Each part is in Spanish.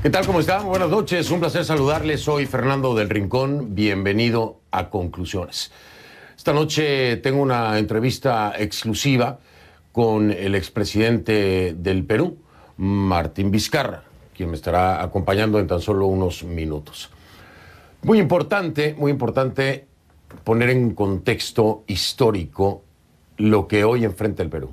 ¿Qué tal? ¿Cómo están? Buenas noches. Un placer saludarles. Soy Fernando del Rincón. Bienvenido a Conclusiones. Esta noche tengo una entrevista exclusiva con el expresidente del Perú, Martín Vizcarra, quien me estará acompañando en tan solo unos minutos. Muy importante poner en contexto histórico lo que hoy enfrenta el Perú.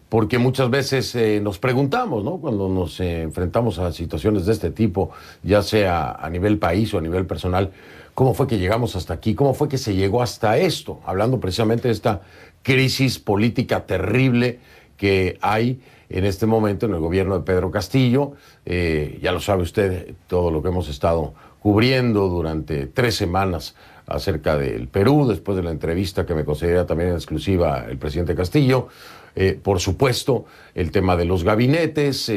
Porque muchas veces nos preguntamos, ¿no? Cuando nos enfrentamos a situaciones de este tipo, ya sea a nivel país o a nivel personal, ¿cómo fue que llegamos hasta aquí? ¿Cómo fue que se llegó hasta esto? Hablando precisamente de esta crisis política terrible que hay en este momento en el gobierno de Pedro Castillo. Ya lo sabe usted, todo lo que hemos estado cubriendo durante 3 semanas acerca del Perú, después de la entrevista que me concediera también en exclusiva el presidente Castillo. Por supuesto, el tema de los gabinetes,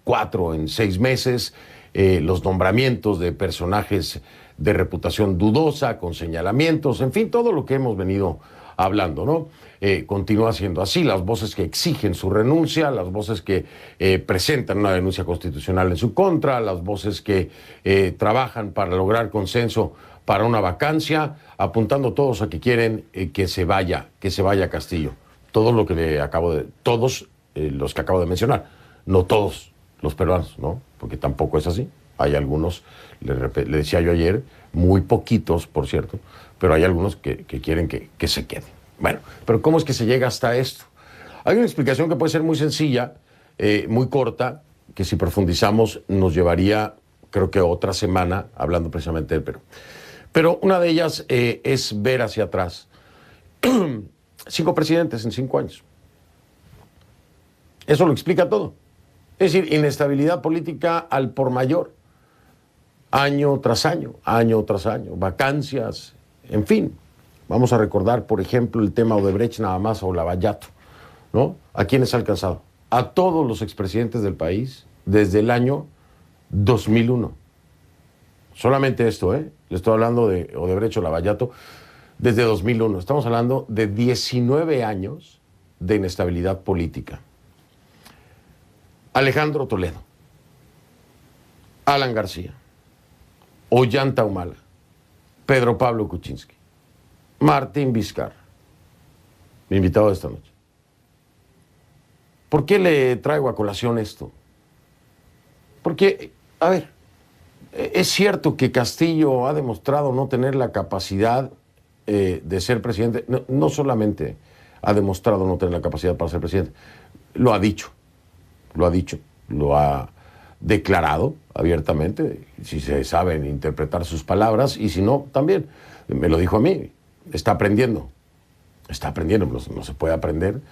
4 en 6 meses, los nombramientos de personajes de reputación dudosa, con señalamientos, en fin, todo lo que hemos venido hablando, ¿no? Continúa siendo así, las voces que exigen su renuncia, las voces que presentan una denuncia constitucional en su contra, las voces que trabajan para lograr consenso para una vacancia, apuntando todos a que quieren que se vaya Castillo. Todos los que acabo de mencionar, no todos los peruanos, ¿no? Porque tampoco es así. Hay algunos, le decía yo ayer, muy poquitos, por cierto, pero hay algunos que quieren que se queden. Bueno, pero ¿cómo es que se llega hasta esto? Hay una explicación que puede ser muy sencilla, muy corta, que si profundizamos nos llevaría, creo que otra semana, hablando precisamente del Perú. Pero una de ellas es ver hacia atrás. 5 presidentes en 5 años. Eso lo explica todo. Es decir, inestabilidad política al por mayor. Año tras año, vacancias, en fin. Vamos a recordar, por ejemplo, el tema Odebrecht nada más o Lavallato, ¿no? ¿A quiénes ha alcanzado? A todos los expresidentes del país desde el año 2001. Solamente esto, Le estoy hablando de Odebrecht o Lavallato desde 2001. Estamos hablando de 19 años de inestabilidad política. Alejandro Toledo, Alan García, Ollanta Humala, Pedro Pablo Kuczynski, Martín Vizcarra, mi invitado de esta noche. ¿Por qué le traigo a colación esto? Porque, a ver, es cierto que Castillo ha demostrado no tener la capacidad de ser presidente. No solamente ha demostrado no tener la capacidad para ser presidente, lo ha dicho, lo ha declarado abiertamente, si se saben interpretar sus palabras, y si no, también, me lo dijo a mí, está aprendiendo, no se puede aprender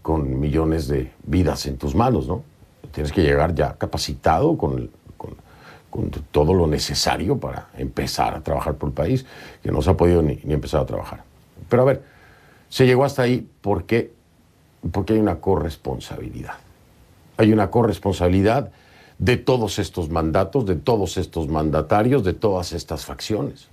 con millones de vidas en tus manos, ¿no? Tienes que llegar ya capacitado con todo lo necesario para empezar a trabajar por el país, que no se ha podido ni empezar a trabajar. Pero a ver, se llegó hasta ahí porque hay una corresponsabilidad. Hay una corresponsabilidad de todos estos mandatos, de todos estos mandatarios, de todas estas facciones.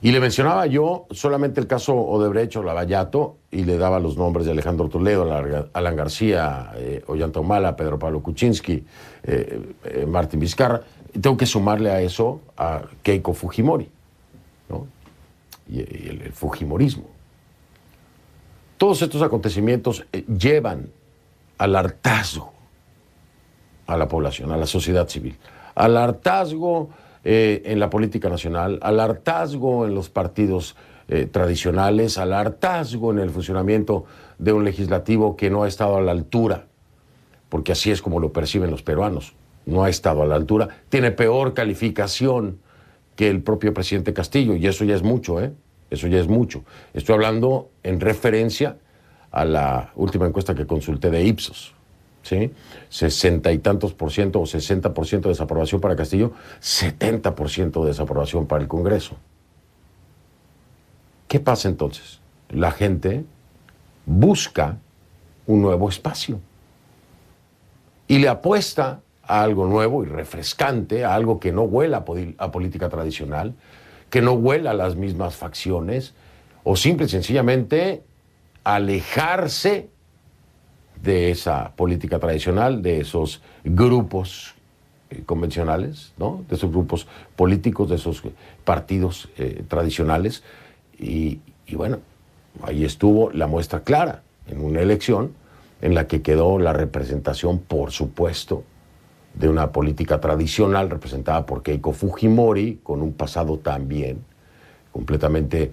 Y le mencionaba yo solamente el caso Odebrecht o Lavallato, y le daba los nombres de Alejandro Toledo, Alan García, Ollanta Humala, Pedro Pablo Kuczynski, Martín Vizcarra. Y tengo que sumarle a eso a Keiko Fujimori, ¿no? Y el fujimorismo. Todos estos acontecimientos llevan al hartazgo a la población, a la sociedad civil, al hartazgo en la política nacional, al hartazgo en los partidos tradicionales, al hartazgo en el funcionamiento de un legislativo que no ha estado a la altura, porque así es como lo perciben los peruanos. No ha estado a la altura, tiene peor calificación que el propio presidente Castillo, y eso ya es mucho, Eso ya es mucho. Estoy hablando en referencia a la última encuesta que consulté de Ipsos, ¿sí? 60 y tantos por ciento o 60% de desaprobación para Castillo, 70% de desaprobación para el Congreso. ¿Qué pasa entonces? La gente busca un nuevo espacio y le apuesta a algo nuevo y refrescante, a algo que no huela a política tradicional, que no huela a las mismas facciones, o simple y sencillamente alejarse de esa política tradicional, de esos grupos convencionales, ¿no? De esos grupos políticos, de esos partidos tradicionales. Y bueno, ahí estuvo la muestra clara en una elección en la que quedó la representación, por supuesto, de una política tradicional representada por Keiko Fujimori, con un pasado también completamente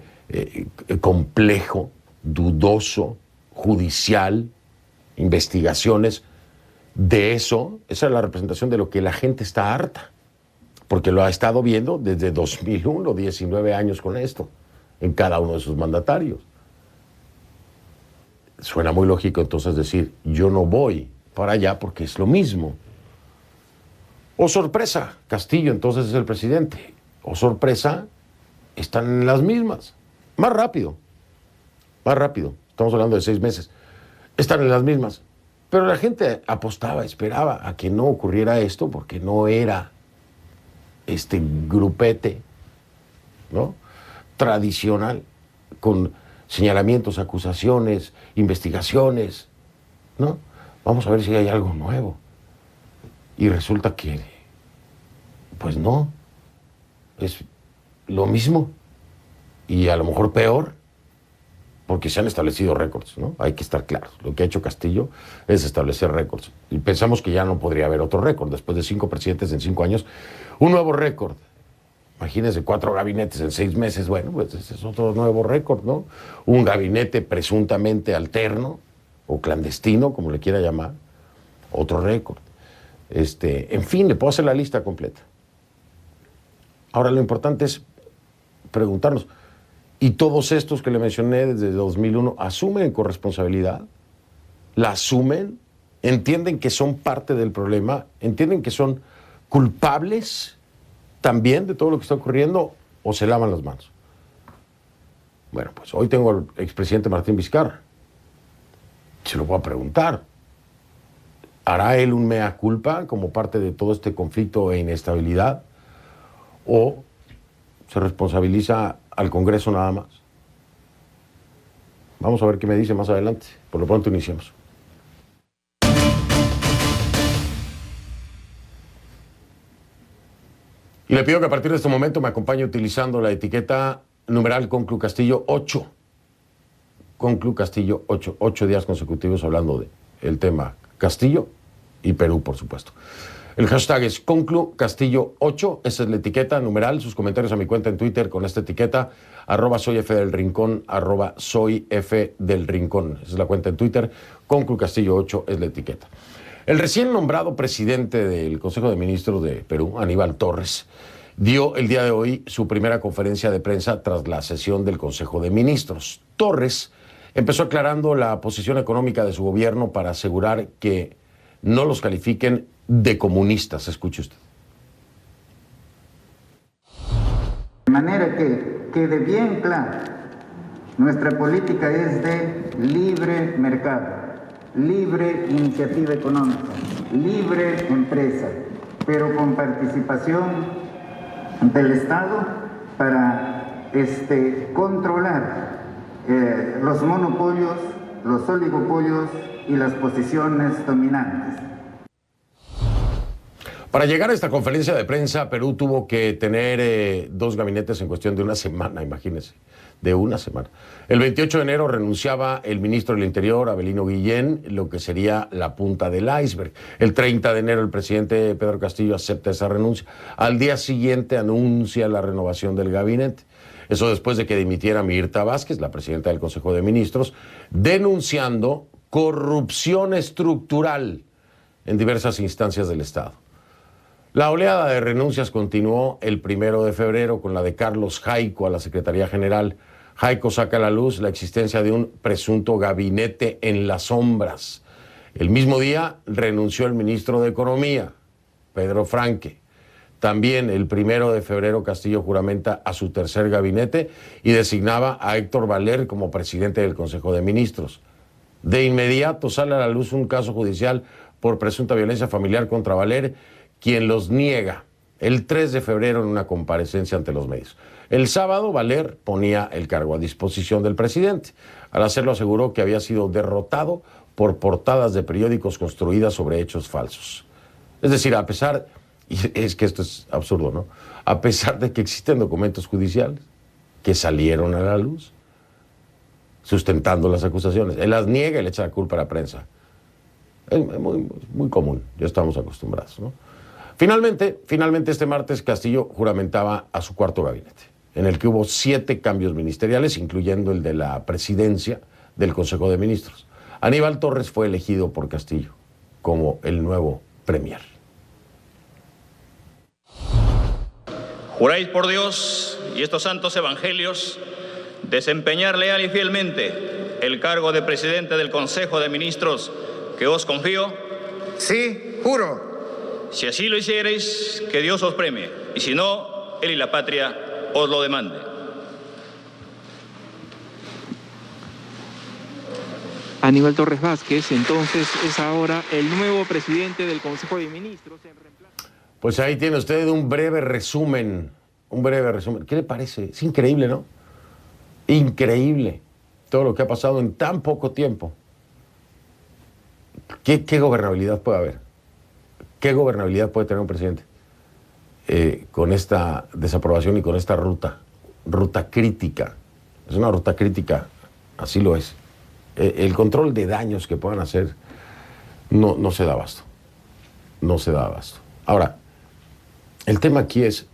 complejo, dudoso, judicial, investigaciones. De eso, esa es la representación de lo que la gente está harta, porque lo ha estado viendo desde 2001, 19 años con esto, en cada uno de sus mandatarios. Suena muy lógico entonces decir, yo no voy para allá porque es lo mismo. Oh, sorpresa, Castillo entonces es el presidente. Oh, sorpresa, están en las mismas. Más rápido. Estamos hablando de 6 meses. Están en las mismas. Pero la gente apostaba, esperaba a que no ocurriera esto porque no era este grupete, ¿no?, tradicional, con señalamientos, acusaciones, investigaciones, ¿no? Vamos a ver si hay algo nuevo. Y resulta que, pues no, es lo mismo y a lo mejor peor, porque se han establecido récords, ¿no? Hay que estar claros. Lo que ha hecho Castillo es establecer récords. Y pensamos que ya no podría haber otro récord. Después de 5 presidentes en 5 años, un nuevo récord. Imagínense, 4 gabinetes en 6 meses. Bueno, pues ese es otro nuevo récord, ¿no? Un gabinete presuntamente alterno o clandestino, como le quiera llamar. Otro récord. En fin, le puedo hacer la lista completa. Ahora, lo importante es preguntarnos, ¿y todos estos que le mencioné desde 2001 asumen corresponsabilidad? ¿La asumen? ¿Entienden que son parte del problema? ¿Entienden que son culpables también de todo lo que está ocurriendo o se lavan las manos? Bueno, pues hoy tengo al expresidente Martín Vizcarra. Se lo voy a preguntar. ¿Hará él un mea culpa como parte de todo este conflicto e inestabilidad? ¿O se responsabiliza al Congreso nada más? Vamos a ver qué me dice más adelante. Por lo pronto iniciemos. Y le pido que a partir de este momento me acompañe utilizando la etiqueta numeral Conclu Castillo 8. Conclu Castillo 8. 8 días consecutivos hablando del tema Castillo y Perú, por supuesto. El hashtag es Conclu Castillo 8. Esa es la etiqueta numeral. Sus comentarios a mi cuenta en Twitter con esta etiqueta. @soyfdelrincón, @soyfdelrincón. Esa es la cuenta en Twitter. Conclu Castillo 8 es la etiqueta. El recién nombrado presidente del Consejo de Ministros de Perú, Aníbal Torres, dio el día de hoy su primera conferencia de prensa tras la sesión del Consejo de Ministros. Torres empezó aclarando la posición económica de su gobierno para asegurar que no los califiquen de comunistas. Escuche usted. De manera que quede bien claro, nuestra política es de libre mercado, libre iniciativa económica, libre empresa, pero con participación del Estado para controlar los monopolios, los oligopolios y las posiciones dominantes. Para llegar a esta conferencia de prensa, Perú tuvo que tener 2 gabinetes en cuestión de una semana, imagínense, de una semana. El 28 de enero renunciaba el ministro del Interior, Avelino Guillén, lo que sería la punta del iceberg. El 30 de enero el presidente Pedro Castillo acepta esa renuncia. Al día siguiente anuncia la renovación del gabinete. Eso después de que dimitiera Mirta Vázquez, la presidenta del Consejo de Ministros, denunciando corrupción estructural en diversas instancias del Estado. La oleada de renuncias continuó el 1 de febrero con la de Carlos Jaico a la Secretaría General. Jaico saca a la luz la existencia de un presunto gabinete en las sombras. El mismo día renunció el ministro de Economía, Pedro Franque. También el 1 de febrero Castillo juramenta a su tercer gabinete y designaba a Héctor Valer como presidente del Consejo de Ministros. De inmediato sale a la luz un caso judicial por presunta violencia familiar contra Valer, quien los niega el 3 de febrero en una comparecencia ante los medios. El sábado, Valer ponía el cargo a disposición del presidente. Al hacerlo aseguró que había sido derrotado por portadas de periódicos construidas sobre hechos falsos. Es decir, a pesar y es que esto es absurdo, ¿no? A pesar de que existen documentos judiciales que salieron a la luz, sustentando las acusaciones. Él las niega y le echa la culpa a la prensa. Es muy común, ya estamos acostumbrados, ¿no? Finalmente, este martes Castillo juramentaba a su cuarto gabinete, en el que hubo 7 cambios ministeriales, incluyendo el de la presidencia del Consejo de Ministros. Aníbal Torres fue elegido por Castillo como el nuevo premier. Juráis por Dios y estos santos evangelios desempeñar leal y fielmente el cargo de presidente del Consejo de Ministros que os confío. Sí, juro. Si así lo hiciereis, que Dios os premie, y si no, él y la patria os lo demande. Aníbal Torres Vázquez, entonces, es ahora el nuevo presidente del Consejo de Ministros. Pues ahí tiene usted un breve resumen. ¿Qué le parece? Es increíble, ¿no? Increíble todo lo que ha pasado en tan poco tiempo. ¿Qué gobernabilidad puede haber? ¿Qué gobernabilidad puede tener un presidente con esta desaprobación y con esta ruta crítica? Es una ruta crítica, así lo es. El control de daños que puedan hacer no se da abasto. No se da abasto. Ahora, el tema aquí es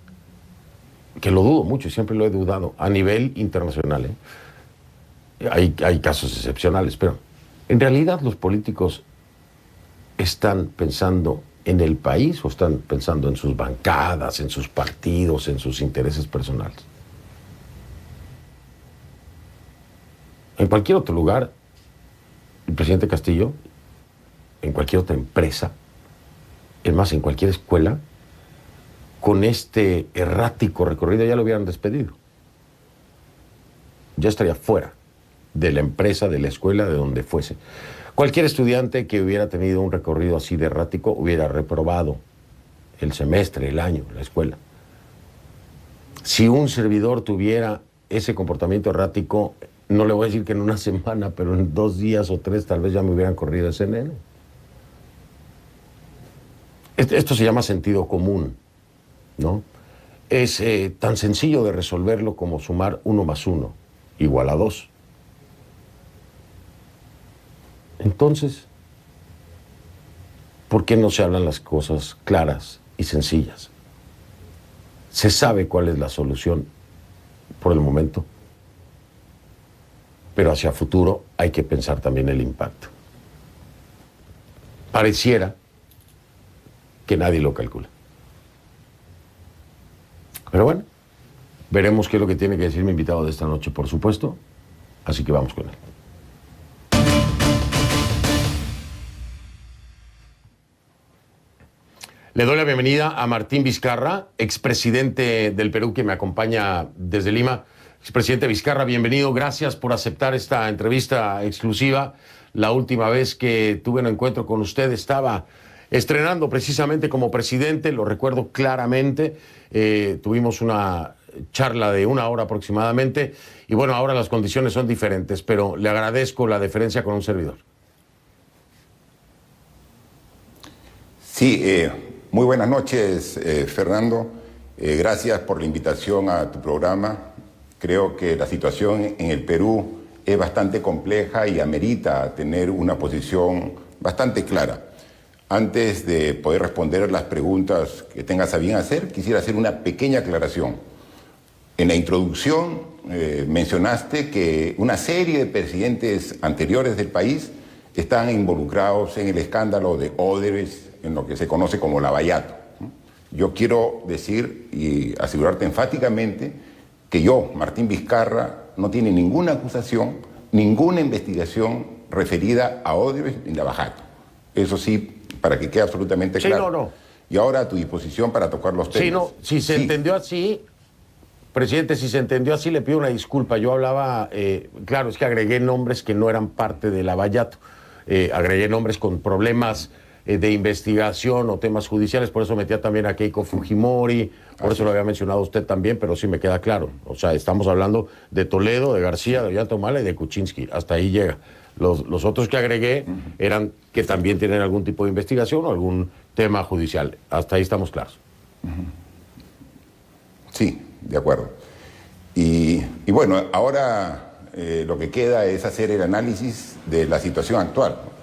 que lo dudo mucho y siempre lo he dudado a nivel internacional. Hay casos excepcionales, pero en realidad los políticos están pensando en el país o están pensando en sus bancadas, en sus partidos, en sus intereses personales. En cualquier otro lugar, el presidente Castillo, en cualquier otra empresa, es más, en cualquier escuela, con este errático recorrido ya lo hubieran despedido. Ya estaría fuera de la empresa, de la escuela, de donde fuese. Cualquier estudiante que hubiera tenido un recorrido así de errático hubiera reprobado el semestre, el año, la escuela. Si un servidor tuviera ese comportamiento errático, no le voy a decir que en una semana, pero en 2 días o 3 tal vez ya me hubieran corrido ese nene. Esto se llama sentido común, ¿no? Es tan sencillo de resolverlo como sumar 1 más 1 igual a 2. Entonces, ¿por qué no se hablan las cosas claras y sencillas? Se sabe cuál es la solución por el momento, pero hacia futuro hay que pensar también el impacto. Pareciera que nadie lo calcula. Pero bueno, veremos qué es lo que tiene que decir mi invitado de esta noche, por supuesto, así que vamos con él. Le doy la bienvenida a Martín Vizcarra, expresidente del Perú, que me acompaña desde Lima. Expresidente Vizcarra, bienvenido. Gracias por aceptar esta entrevista exclusiva. La última vez que tuve un encuentro con usted estaba estrenando precisamente como presidente, lo recuerdo claramente. Tuvimos una charla de 1 hora aproximadamente y bueno, ahora las condiciones son diferentes, pero le agradezco la deferencia con un servidor. Sí, muy buenas noches, Fernando. Gracias por la invitación a tu programa. Creo que la situación en el Perú es bastante compleja y amerita tener una posición bastante clara. Antes de poder responder las preguntas que tengas a bien hacer, quisiera hacer una pequeña aclaración. En la introducción mencionaste que una serie de presidentes anteriores del país están involucrados en el escándalo de Odebrecht, en lo que se conoce como Lavallato. Yo quiero decir y asegurarte enfáticamente que yo, Martín Vizcarra, no tiene ninguna acusación, ninguna investigación referida a Odebrecht ni Lavallato. Eso sí, para que quede absolutamente claro. Sí, no. Y ahora a tu disposición para tocar los temas. Sí, no, si se entendió así, presidente, si se entendió así, le pido una disculpa. Yo hablaba, claro, es que agregué nombres que no eran parte de Lavallato. Agregué nombres con problemas de investigación o temas judiciales, por eso metía también a Keiko Fujimori, por eso lo había mencionado usted también, pero sí me queda claro. O sea, estamos hablando de Toledo, de García, de Ollanta-Humala y de Kuczynski. Hasta ahí llega. Los otros que agregué eran que también tienen algún tipo de investigación o algún tema judicial. Hasta ahí estamos claros. Sí, de acuerdo. Y bueno, ahora lo que queda es hacer el análisis de la situación actual, ¿no?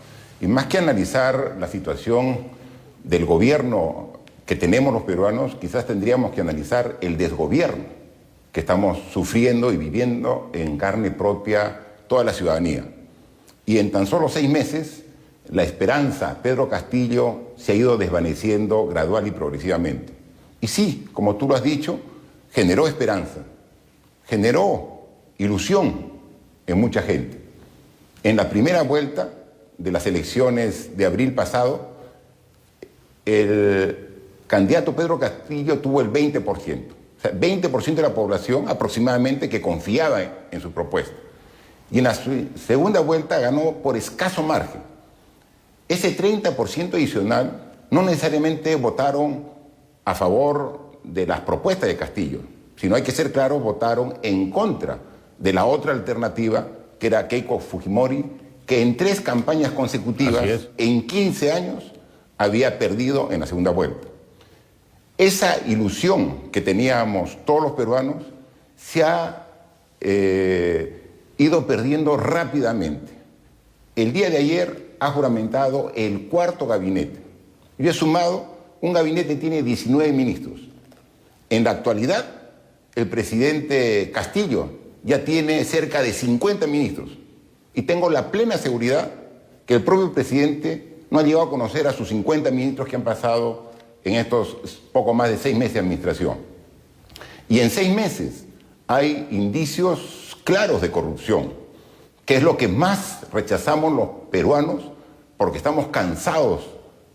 Y más que analizar la situación del gobierno que tenemos los peruanos, quizás tendríamos que analizar el desgobierno que estamos sufriendo y viviendo en carne propia toda la ciudadanía. Y en tan solo 6 meses, la esperanza Pedro Castillo se ha ido desvaneciendo gradual y progresivamente. Y sí, como tú lo has dicho, generó esperanza, generó ilusión en mucha gente. En la primera vuelta de las elecciones de abril pasado, el candidato Pedro Castillo tuvo el 20%. O sea, 20% de la población aproximadamente que confiaba en su propuesta. Y en la segunda vuelta ganó por escaso margen. Ese 30% adicional no necesariamente votaron a favor de las propuestas de Castillo, sino, hay que ser claro, votaron en contra de la otra alternativa, que era Keiko Fujimori, que en 3 campañas consecutivas, en 15 años, había perdido en la segunda vuelta. Esa ilusión que teníamos todos los peruanos se ha ido perdiendo rápidamente. El día de ayer ha juramentado el 4º gabinete. Yo he sumado, un gabinete tiene 19 ministros. En la actualidad, el presidente Castillo ya tiene cerca de 50 ministros. Y tengo la plena seguridad que el propio presidente no ha llegado a conocer a sus 50 ministros que han pasado en estos poco más de 6 meses de administración. Y en 6 meses hay indicios claros de corrupción, que es lo que más rechazamos los peruanos, porque estamos cansados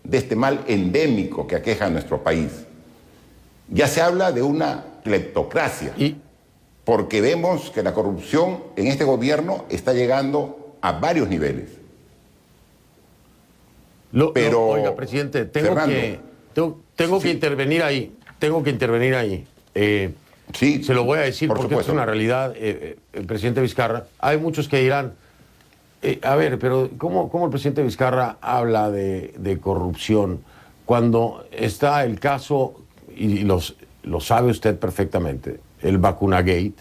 de este mal endémico que aqueja a nuestro país. Ya se habla de una cleptocracia, porque vemos que la corrupción en este gobierno está llegando a varios niveles. Oiga, presidente, tengo que intervenir ahí. Sí, se lo voy a decir por porque supuesto. es una realidad, el presidente Vizcarra. Hay muchos que dirán, a ver, pero ¿cómo el presidente Vizcarra habla de corrupción cuando está el caso, y lo sabe usted perfectamente, el Vacunagate,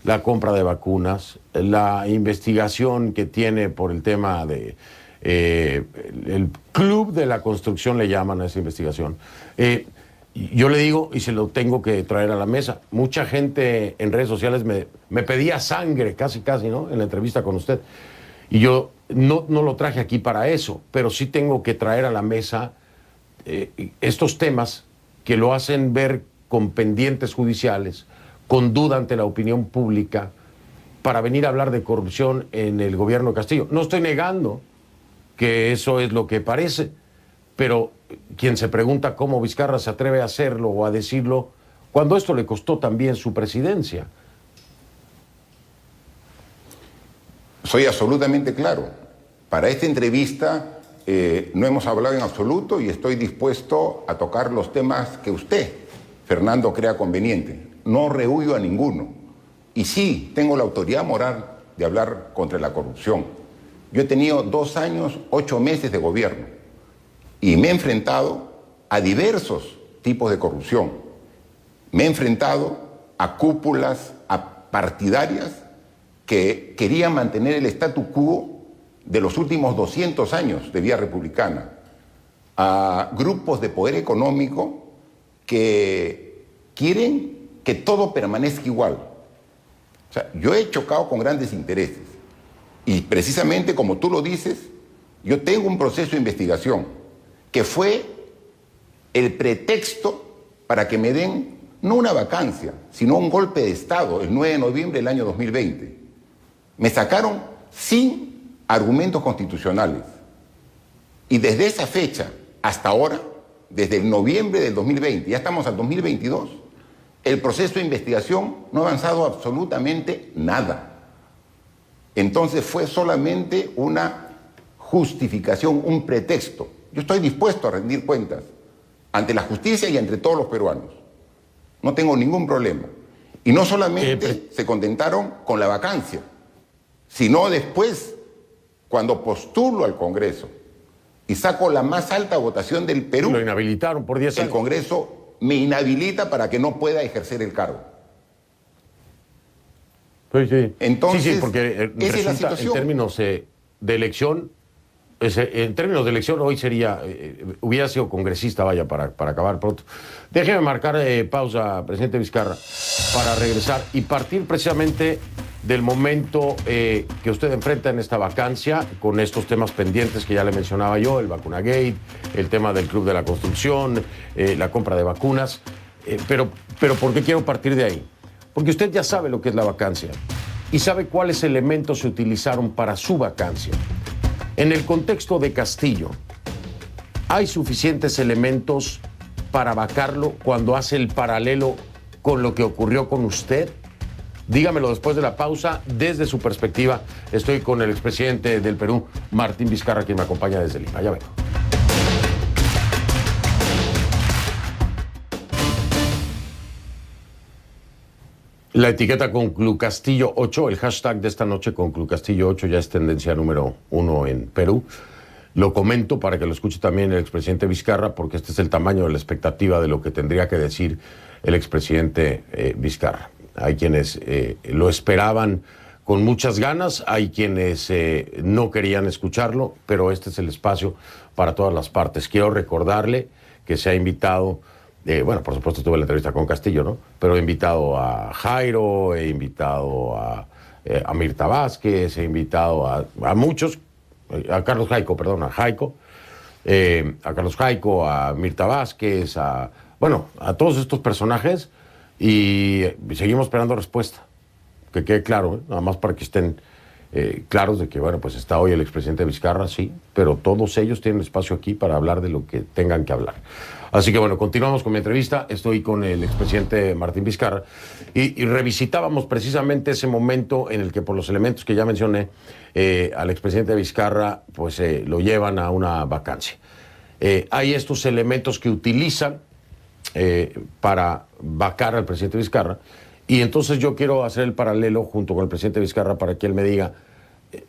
la compra de vacunas, la investigación que tiene por el tema de el Club de la Construcción, le llaman a esa investigación? Yo le digo, y se lo tengo que traer a la mesa, mucha gente en redes sociales me pedía sangre, casi, ¿no?, en la entrevista con usted. Y yo no lo traje aquí para eso, pero sí tengo que traer a la mesa estos temas que lo hacen ver con pendientes judiciales, con duda ante la opinión pública, para venir a hablar de corrupción en el gobierno de Castillo. No estoy negando que eso es lo que parece, pero quien se pregunta cómo Vizcarra se atreve a hacerlo o a decirlo, cuando esto le costó también su presidencia. Soy absolutamente claro. Para esta entrevista no hemos hablado en absoluto y estoy dispuesto a tocar los temas que usted, Fernando, crea conveniente. No rehuyo a ninguno. Y sí, tengo la autoridad moral de hablar contra la corrupción. Yo he tenido 2 años, 8 meses de gobierno y me he enfrentado a diversos tipos de corrupción. Me he enfrentado a cúpulas partidarias que querían mantener el statu quo de los últimos 200 años de vía republicana, a grupos de poder económico que quieren que todo permanezca igual. O sea, yo he chocado con grandes intereses y precisamente como tú lo dices, yo tengo un proceso de investigación que fue el pretexto para que me den no una vacancia, sino un golpe de Estado el 9 de noviembre del año 2020. Me sacaron sin argumentos constitucionales. Y desde esa fecha hasta ahora, desde el noviembre del 2020, ya estamos al 2022, el proceso de investigación no ha avanzado absolutamente nada. Entonces fue solamente una justificación, un pretexto. Yo estoy dispuesto a rendir cuentas ante la justicia y ante todos los peruanos. No tengo ningún problema. Y no solamente se contentaron con la vacancia, sino después, cuando postulo al Congreso y saco la más alta votación del Perú, lo inhabilitaron por 10 el años. Congreso me inhabilita para que no pueda ejercer el cargo. Sí. Entonces, sí, porque esa es la resulta, situación. en términos de elección, hoy sería, hubiera sido congresista, vaya, para acabar pronto. Déjeme marcar pausa, presidente Vizcarra, para regresar y partir precisamente del momento que usted enfrenta en esta vacancia, con estos temas pendientes que ya le mencionaba yo, el Vacunagate, el tema del Club de la Construcción, la compra de vacunas. Pero ¿por qué quiero partir de ahí? Porque usted ya sabe lo que es la vacancia y sabe cuáles elementos se utilizaron para su vacancia. En el contexto de Castillo, ¿hay suficientes elementos para vacarlo cuando hace el paralelo con lo que ocurrió con usted? Dígamelo después de la pausa, desde su perspectiva. Estoy con el expresidente del Perú, Martín Vizcarra, quien me acompaña desde Lima. Ya vengo. La etiqueta ConcluCastillo 8, el hashtag de esta noche ConcluCastillo 8 ya es tendencia número 1 en Perú. Lo comento para que lo escuche también el expresidente Vizcarra, porque este es el tamaño de la expectativa de lo que tendría que decir el expresidente Vizcarra. Hay quienes lo esperaban con muchas ganas, hay quienes no querían escucharlo, pero este es el espacio para todas las partes. Quiero recordarle que se ha invitado... bueno, por supuesto tuve la entrevista con Castillo, ¿no? Pero he invitado a Jairo, he invitado a Mirta Vázquez, he invitado a muchos, a Carlos Jaico, perdón, a Carlos Jaico, a Mirta Vázquez, a todos estos personajes y seguimos esperando respuesta. Que quede claro, nada más para que estén claros de que, bueno, pues está hoy el expresidente Vizcarra, sí, pero todos ellos tienen espacio aquí para hablar de lo que tengan que hablar. Así que bueno, continuamos con mi entrevista. Estoy con el expresidente Martín Vizcarra y revisitábamos precisamente ese momento en el que, por los elementos que ya mencioné, al expresidente Vizcarra pues lo llevan a una vacancia. Hay estos elementos que utilizan para vacar al presidente Vizcarra, y entonces yo quiero hacer el paralelo junto con el presidente Vizcarra para que él me diga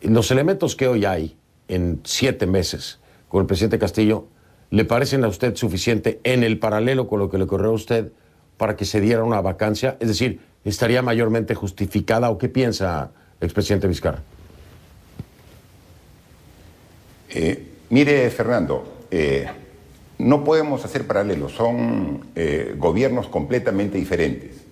los elementos que hoy hay en 7 meses con el presidente Castillo. ¿Le parecen a usted suficiente en el paralelo con lo que le ocurrió a usted para que se diera una vacancia? Es decir, ¿estaría mayormente justificada o qué piensa el expresidente Vizcarra? Mire, Fernando, no podemos hacer paralelos, son gobiernos completamente diferentes.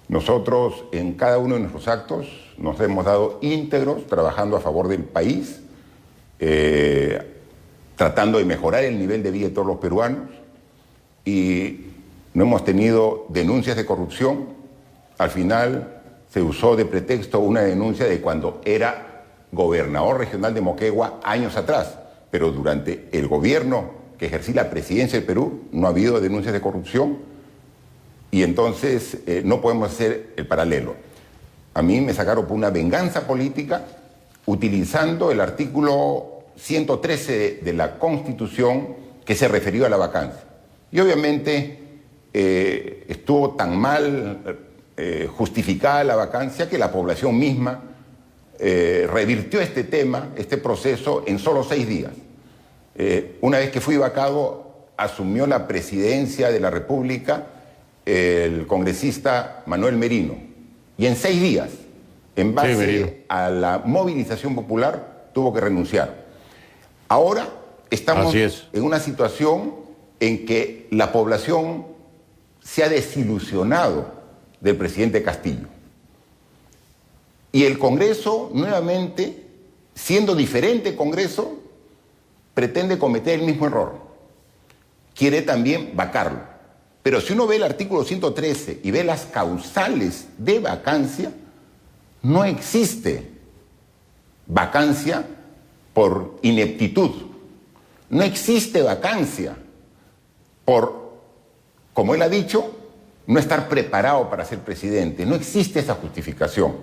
Nosotros en cada uno de nuestros actos nos hemos dado íntegros trabajando a favor del país, tratando de mejorar el nivel de vida de todos los peruanos, y no hemos tenido denuncias de corrupción. Al final se usó de pretexto una denuncia de cuando era gobernador regional de Moquegua años atrás, pero durante el gobierno que ejercí la presidencia del Perú no ha habido denuncias de corrupción, y entonces no podemos hacer el paralelo. A mí me sacaron por una venganza política utilizando el artículo 113 de la Constitución que se refirió a la vacancia. Y obviamente estuvo tan mal justificada la vacancia que la población misma revirtió este tema, este proceso, en solo 6 días. Una vez que fui vacado, asumió la presidencia de la República el congresista Manuel Merino. Y en 6 días, en base a la movilización popular, tuvo que renunciar. Ahora estamos en una situación en que la población se ha desilusionado del presidente Castillo. Y el Congreso, nuevamente, siendo diferente Congreso, pretende cometer el mismo error. Quiere también vacarlo. Pero si uno ve el artículo 113 y ve las causales de vacancia, no existe vacancia por ineptitud. No existe vacancia por, como él ha dicho, no estar preparado para ser presidente. No existe esa justificación.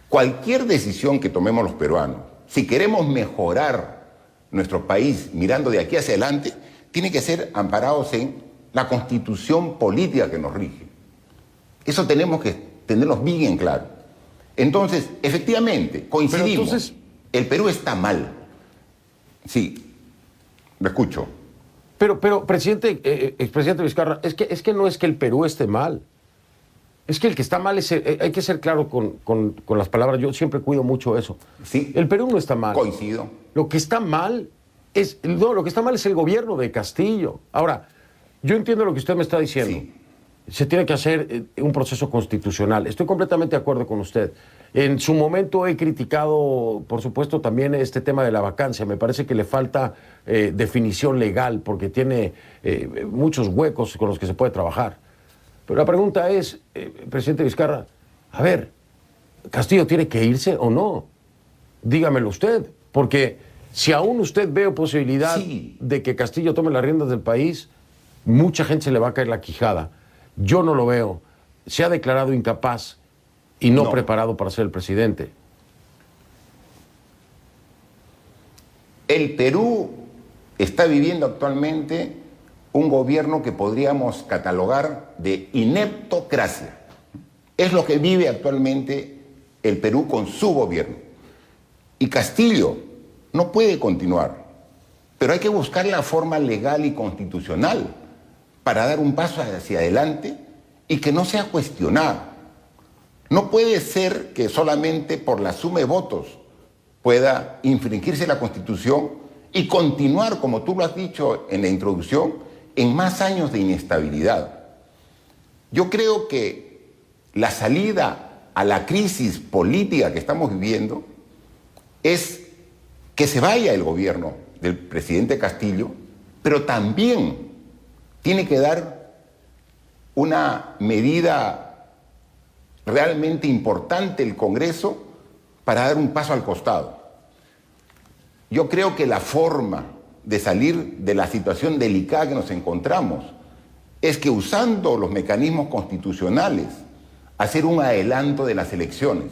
Cualquier decisión que tomemos los peruanos, si queremos mejorar nuestro país mirando de aquí hacia adelante, tiene que ser amparados en la constitución política que nos rige. Eso tenemos que tenerlos bien en claro. Entonces, efectivamente, coincidimos. El Perú está mal. Sí, Lo escucho. Pero expresidente Vizcarra, es que no es que el Perú esté mal. Es que el que está mal es... hay que ser claro con las palabras. Yo siempre cuido mucho eso. Sí. El Perú no está mal. Coincido. Lo que está mal es el gobierno de Castillo. Ahora, yo entiendo lo que usted me está diciendo. Sí. Se tiene que hacer un proceso constitucional. Estoy completamente de acuerdo con usted. En su momento he criticado, por supuesto, también este tema de la vacancia. Me parece que le falta definición legal porque tiene muchos huecos con los que se puede trabajar. Pero la pregunta es, presidente Vizcarra, a ver, ¿Castillo tiene que irse o no? Dígamelo usted, porque si aún usted ve posibilidad de que Castillo tome las riendas del país, mucha gente se le va a caer la quijada. Yo no lo veo. Se ha declarado incapaz y no preparado para ser el presidente. El Perú está viviendo actualmente un gobierno que podríamos catalogar de ineptocracia. Es lo que vive actualmente el Perú con su gobierno. Y Castillo no puede continuar, pero hay que buscar la forma legal y constitucional para dar un paso hacia adelante y que no sea cuestionado. No puede ser que solamente por la suma de votos pueda infringirse la Constitución y continuar, como tú lo has dicho en la introducción, en más años de inestabilidad. Yo creo que la salida a la crisis política que estamos viviendo es que se vaya el gobierno del presidente Castillo, pero también tiene que dar una medida realmente importante el Congreso para dar un paso al costado. Yo creo que la forma de salir de la situación delicada que nos encontramos es que usando los mecanismos constitucionales, hacer un adelanto de las elecciones,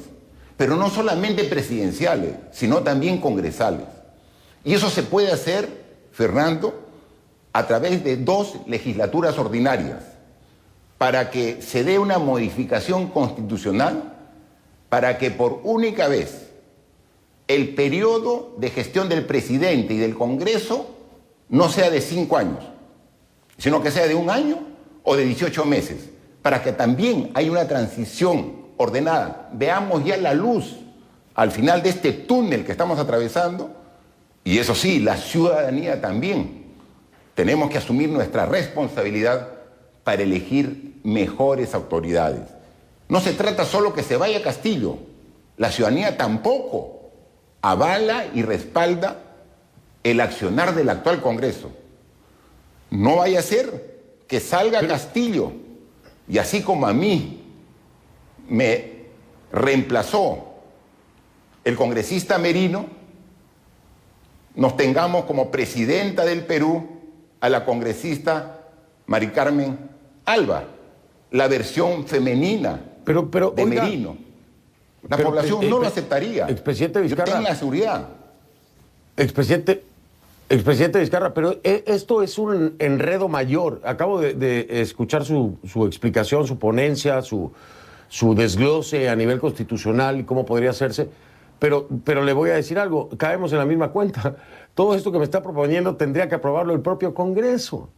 pero no solamente presidenciales, sino también congresales. Y eso se puede hacer, Fernando, a través de 2 legislaturas ordinarias, para que se dé una modificación constitucional, para que por única vez el periodo de gestión del presidente y del Congreso no sea de 5 años, sino que sea de 1 año o de 18 meses, para que también haya una transición ordenada. Veamos ya la luz al final de este túnel que estamos atravesando, y eso sí, la ciudadanía también. Tenemos que asumir nuestra responsabilidad para elegir mejores autoridades. No se trata solo que se vaya Castillo, la ciudadanía tampoco avala y respalda el accionar del actual Congreso. No vaya a ser que salga Castillo y así como a mí me reemplazó el congresista Merino, nos tengamos como presidenta del Perú a la congresista Mari Carmen Alba, la versión femenina de Merino. La población no lo aceptaría. Expresidente Vizcarra. Yo tengo la seguridad. Expresidente Vizcarra, pero esto es un enredo mayor. Acabo de escuchar su explicación, su ponencia, su desglose a nivel constitucional y cómo podría hacerse. Pero le voy a decir algo, caemos en la misma cuenta. Todo esto que me está proponiendo tendría que aprobarlo el propio Congreso.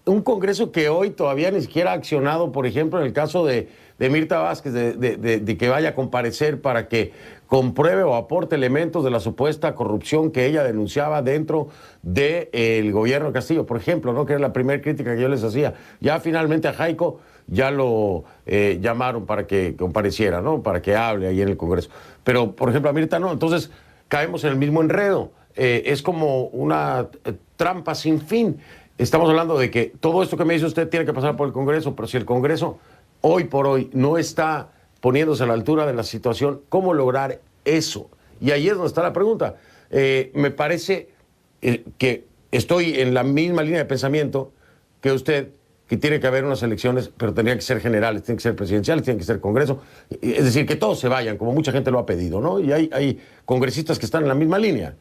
Un Congreso que hoy todavía ni siquiera ha accionado, por ejemplo, en el caso de Mirta Vázquez, de que vaya a comparecer para que compruebe o aporte elementos de la supuesta corrupción que ella denunciaba dentro del gobierno de Castillo, por ejemplo, ¿no? Que era la primera crítica que yo les hacía. Ya finalmente a Jaico ya lo llamaron para que compareciera, ¿no? Para que hable ahí en el Congreso. Pero, por ejemplo, a Mirta no. Entonces, caemos en el mismo enredo. Es como una trampa sin fin. Estamos hablando de que todo esto que me dice usted tiene que pasar por el Congreso, pero si el Congreso hoy por hoy no está poniéndose a la altura de la situación, ¿cómo lograr eso? Y ahí es donde está la pregunta. Me parece que estoy en la misma línea de pensamiento que usted, que tiene que haber unas elecciones, pero tendrían que ser generales, tienen que ser presidenciales, tienen que ser Congreso. Es decir, que todos se vayan, como mucha gente lo ha pedido, ¿no? Y hay congresistas que están en la misma línea.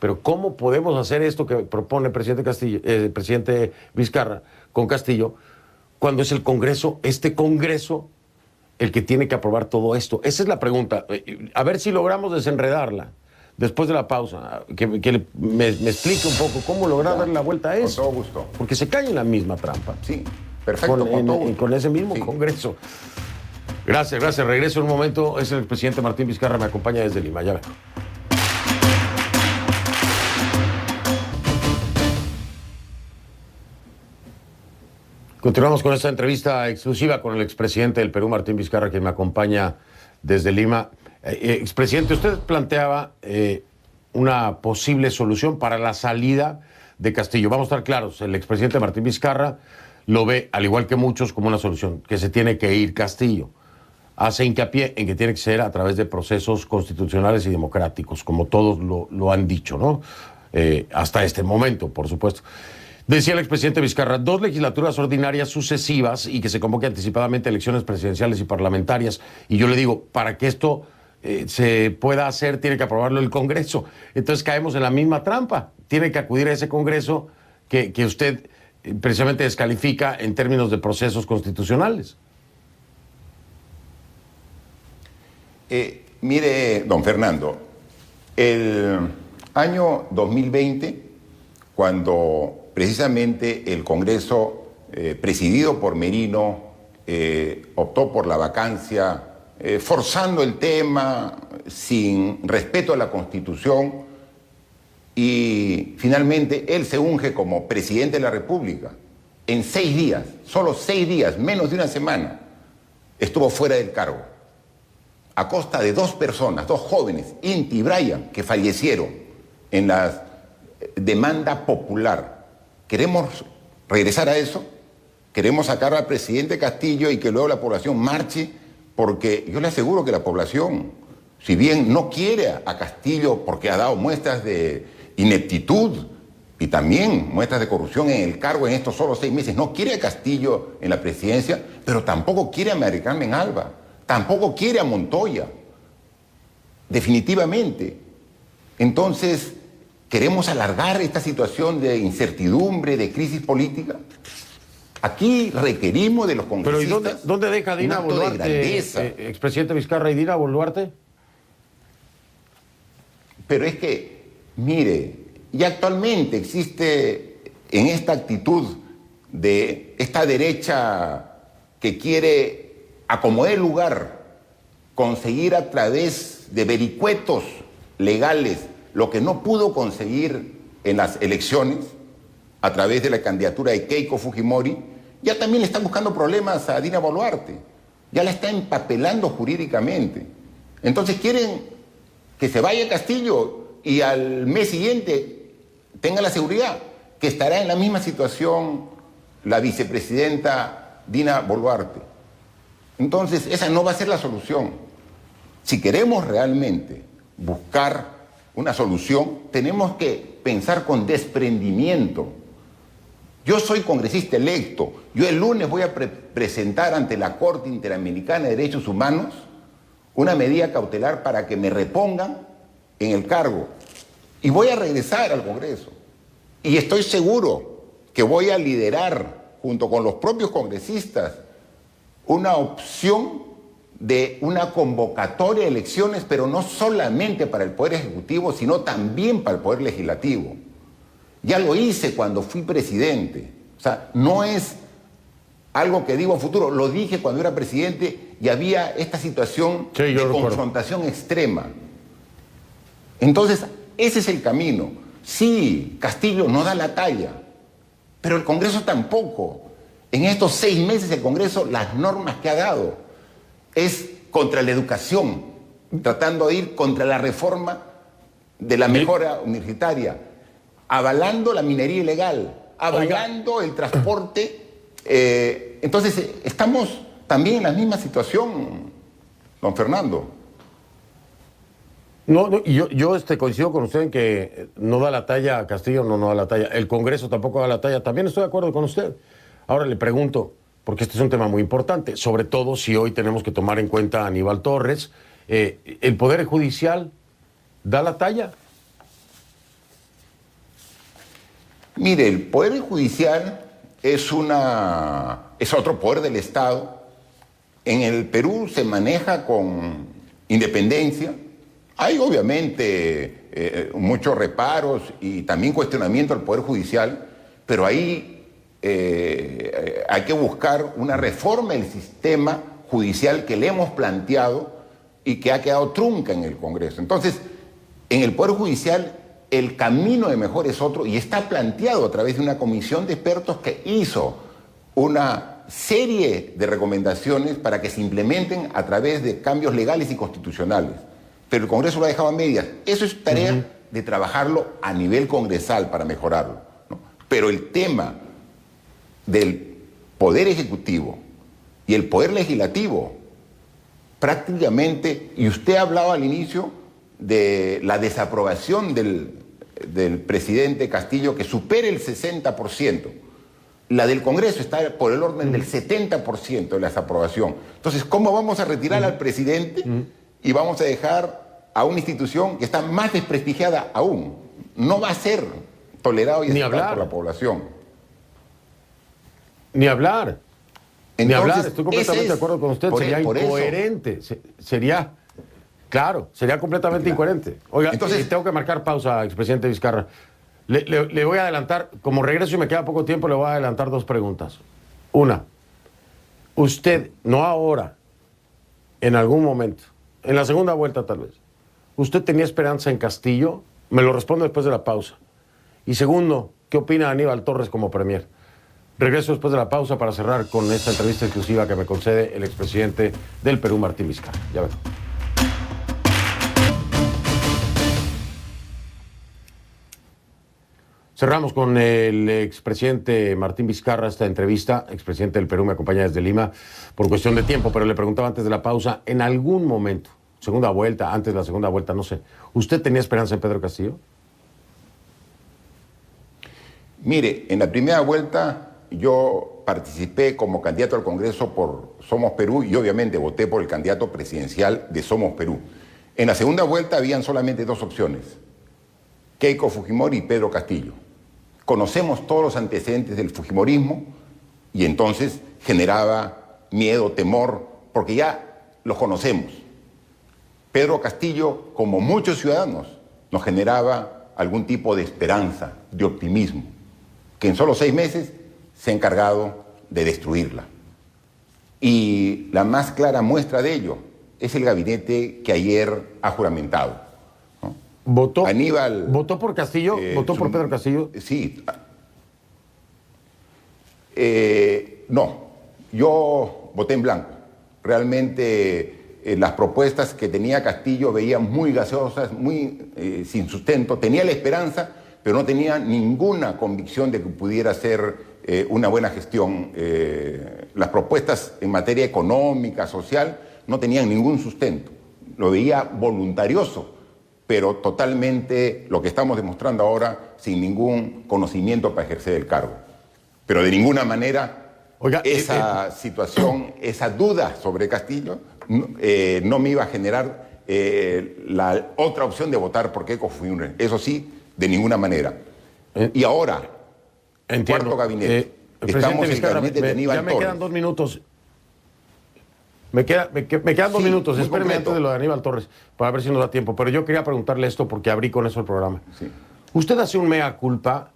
Pero ¿cómo podemos hacer esto que propone el presidente Vizcarra con Castillo cuando es el Congreso, este Congreso, el que tiene que aprobar todo esto? Esa es la pregunta. A ver si logramos desenredarla. después de la pausa, que me explique un poco cómo lograr darle la vuelta a eso. Con todo gusto. Porque se cae en la misma trampa. Sí, perfecto. Con todo gusto. Con ese mismo Sí. Congreso. Gracias, gracias. Regreso en un momento. Es el presidente Martín Vizcarra, me acompaña desde Lima. Ya vengo. Continuamos con esta entrevista exclusiva con el expresidente del Perú, Martín Vizcarra, quien me acompaña desde Lima. Expresidente, usted planteaba una posible solución para la salida de Castillo. Vamos a estar claros, el expresidente Martín Vizcarra lo ve, al igual que muchos, como una solución, que se tiene que ir Castillo. Hace hincapié en que tiene que ser a través de procesos constitucionales y democráticos, como todos lo han dicho, ¿no? Hasta este momento, por supuesto. Decía el expresidente Vizcarra, 2 legislaturas ordinarias sucesivas y que se convoque anticipadamente elecciones presidenciales y parlamentarias. Y yo le digo, para que esto se pueda hacer, tiene que aprobarlo el Congreso. Entonces caemos en la misma trampa. Tiene que acudir a ese Congreso que usted precisamente descalifica en términos de procesos constitucionales. Mire, don Fernando, el año 2020, cuando precisamente el Congreso, presidido por Merino, optó por la vacancia, forzando el tema, sin respeto a la Constitución, y finalmente él se unge como presidente de la República. En 6 días, solo 6 días, menos de una semana, estuvo fuera del cargo, a costa de 2 personas, 2 jóvenes, Inti y Brian, que fallecieron en la demanda popular. ¿Queremos regresar a eso? ¿Queremos sacar al presidente Castillo y que luego la población marche? Porque yo le aseguro que la población, si bien no quiere a Castillo porque ha dado muestras de ineptitud y también muestras de corrupción en el cargo en estos solo 6 meses, no quiere a Castillo en la presidencia, pero tampoco quiere a María Carmen Alba, tampoco quiere a Montoya, definitivamente. Entonces, ¿queremos alargar esta situación de incertidumbre, de crisis política? Aquí requerimos de los congresistas. Pero ¿y dónde deja Dina Boluarte, expresidente Vizcarra, y Dina Boluarte? Pero es que, mire, ya actualmente existe en esta actitud de esta derecha que quiere, a como dé lugar, conseguir a través de vericuetos legales lo que no pudo conseguir en las elecciones, a través de la candidatura de Keiko Fujimori, ya también le están buscando problemas a Dina Boluarte, ya la está empapelando jurídicamente. Entonces quieren que se vaya Castillo y al mes siguiente tenga la seguridad que estará en la misma situación la vicepresidenta Dina Boluarte. Entonces esa no va a ser la solución. Si queremos realmente buscar una solución, tenemos que pensar con desprendimiento. Yo soy congresista electo. Yo el lunes voy a presentar ante la Corte Interamericana de Derechos Humanos una medida cautelar para que me repongan en el cargo. Y voy a regresar al Congreso. Y estoy seguro que voy a liderar, junto con los propios congresistas, una opción de una convocatoria de elecciones, pero no solamente para el Poder Ejecutivo, sino también para el Poder Legislativo. Ya lo hice cuando fui presidente. O sea, no es algo que digo a futuro, lo dije cuando era presidente y había esta situación de confrontación extrema. Entonces, ese es el camino. Sí, Castillo no da la talla, pero el Congreso tampoco. En estos 6 meses el Congreso, las normas que ha dado es contra la educación, tratando de ir contra la reforma de la mejora universitaria, avalando la minería ilegal, avalando el transporte. Entonces, estamos también en la misma situación, don Fernando. No, yo coincido con usted en que no da la talla Castillo, no da la talla. El Congreso tampoco da la talla. También estoy de acuerdo con usted. Ahora le pregunto, porque este es un tema muy importante, sobre todo si hoy tenemos que tomar en cuenta a Aníbal Torres, ¿el Poder Judicial da la talla? Mire, el Poder Judicial es otro poder del Estado. En el Perú se maneja con independencia. Hay obviamente muchos reparos y también cuestionamiento al Poder Judicial, pero ahí hay que buscar una reforma del sistema judicial que le hemos planteado y que ha quedado trunca en el Congreso. Entonces, en el Poder Judicial el camino de mejor es otro y está planteado a través de una comisión de expertos que hizo una serie de recomendaciones para que se implementen a través de cambios legales y constitucionales. Pero el Congreso lo ha dejado a medias. Eso es tarea de trabajarlo a nivel congresal para mejorarlo, ¿no? Pero el tema del Poder Ejecutivo y el Poder Legislativo, prácticamente, y usted hablaba al inicio de la desaprobación del presidente Castillo, que supere el 60%. La del Congreso está por el orden del 70% de la desaprobación. Entonces, ¿cómo vamos a retirar al presidente y vamos a dejar a una institución que está más desprestigiada aún? No va a ser tolerado y aceptado por la población. Ni hablar. Entonces, ni hablar. Estoy completamente de acuerdo con usted. Sería incoherente. Sería, claro, sería completamente incoherente. Oiga, entonces tengo que marcar pausa, expresidente Vizcarra. Le voy a adelantar, como regreso y me queda poco tiempo, le voy a adelantar dos preguntas. Una, usted, no ahora, en algún momento, en la segunda vuelta tal vez, ¿usted tenía esperanza en Castillo? Me lo respondo después de la pausa. Y segundo, ¿qué opina Aníbal Torres como premier? Regreso después de la pausa para cerrar con esta entrevista exclusiva que me concede el expresidente del Perú, Martín Vizcarra. Ya vengo. Cerramos con el expresidente Martín Vizcarra esta entrevista. Expresidente del Perú, me acompaña desde Lima por cuestión de tiempo, pero le preguntaba antes de la pausa, en algún momento, segunda vuelta, antes de la segunda vuelta, no sé, ¿usted tenía esperanza en Pedro Castillo? Mire, en la primera vuelta yo participé como candidato al Congreso por Somos Perú y obviamente voté por el candidato presidencial de Somos Perú. En la segunda vuelta habían solamente dos opciones, Keiko Fujimori y Pedro Castillo. Conocemos todos los antecedentes del fujimorismo y entonces generaba miedo, temor, porque ya los conocemos. Pedro Castillo, como muchos ciudadanos, nos generaba algún tipo de esperanza, de optimismo, que en solo 6 meses se ha encargado de destruirla. Y la más clara muestra de ello es el gabinete que ayer ha juramentado. ¿Votó, Aníbal, ¿votó por Castillo? ¿Votó por Pedro Castillo? Sí. No, yo voté en blanco. Realmente las propuestas que tenía Castillo veía muy gaseosas, muy sin sustento. Tenía la esperanza, pero no tenía ninguna convicción de que pudiera ser una buena gestión. Las propuestas en materia económica, social, no tenían ningún sustento. Lo veía voluntarioso, pero totalmente lo que estamos demostrando ahora sin ningún conocimiento para ejercer el cargo. Pero de ninguna manera, oiga, esa situación, esa duda sobre Castillo no me iba a generar la otra opción de votar por Keiko Fujimori. Eso sí, de ninguna manera. Y ahora, cuarto gabinete. Estamos en el gabinete de Aníbal Torres. Ya me quedan 2 minutos. Me quedan 2 minutos, espéreme antes de lo de Aníbal Torres, para ver si nos da tiempo. Pero yo quería preguntarle esto porque abrí con eso el programa. Sí. Usted hace un mea culpa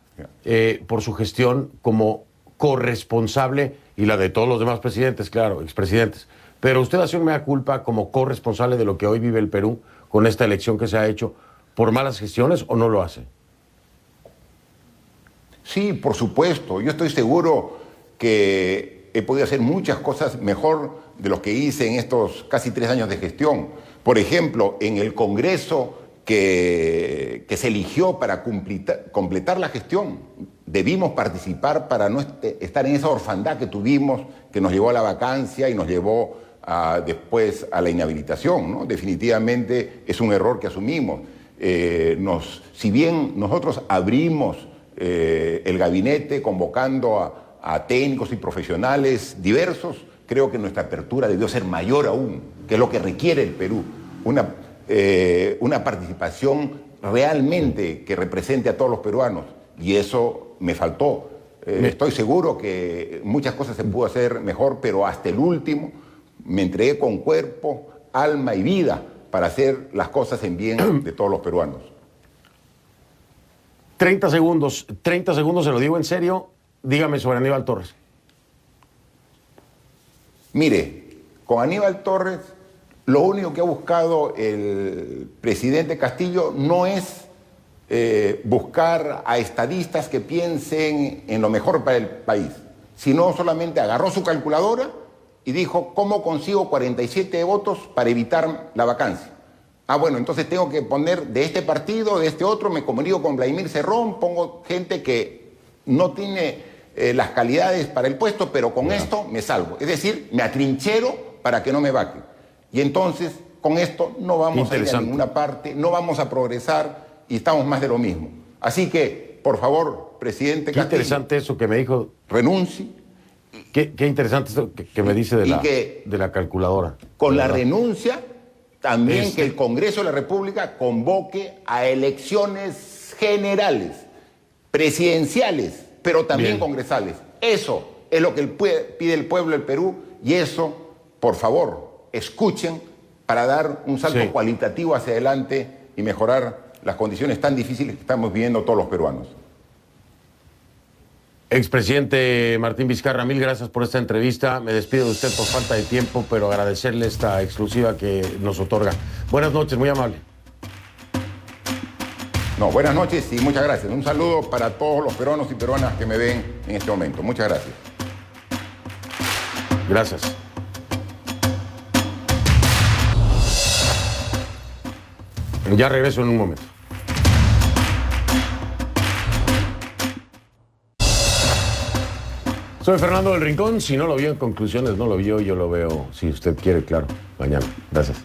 por su gestión como corresponsable, y la de todos los demás presidentes, claro, expresidentes. Pero usted hace un mea culpa como corresponsable de lo que hoy vive el Perú con esta elección que se ha hecho por malas gestiones, ¿o no lo hace? Sí, por supuesto. Yo estoy seguro que he podido hacer muchas cosas mejor de lo que hice en estos casi 3 años de gestión. Por ejemplo, en el Congreso que se eligió para completar la gestión, debimos participar para no estar en esa orfandad que tuvimos, que nos llevó a la vacancia y nos llevó después a la inhabilitación, ¿no? Definitivamente es un error que asumimos. Si bien nosotros abrimos el gabinete convocando a técnicos y profesionales diversos, creo que nuestra apertura debió ser mayor aún, que es lo que requiere el Perú, una participación realmente que represente a todos los peruanos, y eso me faltó. Estoy seguro que muchas cosas se pudo hacer mejor, pero hasta el último me entregué con cuerpo, alma y vida para hacer las cosas en bien de todos los peruanos. 30 segundos, se lo digo en serio. Dígame sobre Aníbal Torres. Mire, con Aníbal Torres, lo único que ha buscado el presidente Castillo no es buscar a estadistas que piensen en lo mejor para el país, sino solamente agarró su calculadora y dijo, ¿cómo consigo 47 votos para evitar la vacancia? Ah, bueno, entonces tengo que poner de este partido, de este otro, me comunico con Vladimir Cerrón, pongo gente que no tiene las calidades para el puesto, pero con esto me salvo. Es decir, me atrinchero para que no me vaquen. Y entonces, con esto no vamos a ir a ninguna parte, no vamos a progresar y estamos más de lo mismo. Así que, por favor, presidente Castillo... Qué interesante eso que me dijo. Renuncie. Qué interesante eso que me dice de la calculadora. Con la renuncia, también que el Congreso de la República convoque a elecciones generales, presidenciales, pero también congresales. Eso es lo que pide el pueblo del Perú y eso, por favor, escuchen para dar un salto cualitativo hacia adelante y mejorar las condiciones tan difíciles que estamos viviendo todos los peruanos. Expresidente Martín Vizcarra, mil gracias por esta entrevista. Me despido de usted por falta de tiempo, pero agradecerle esta exclusiva que nos otorga. Buenas noches, muy amable. No, buenas noches y muchas gracias. Un saludo para todos los peruanos y peruanas que me ven en este momento. Muchas gracias. Gracias. Ya regreso en un momento. Soy Fernando del Rincón. Si no lo vio en conclusiones, no lo vio. Yo lo veo, si usted quiere, claro, mañana. Gracias.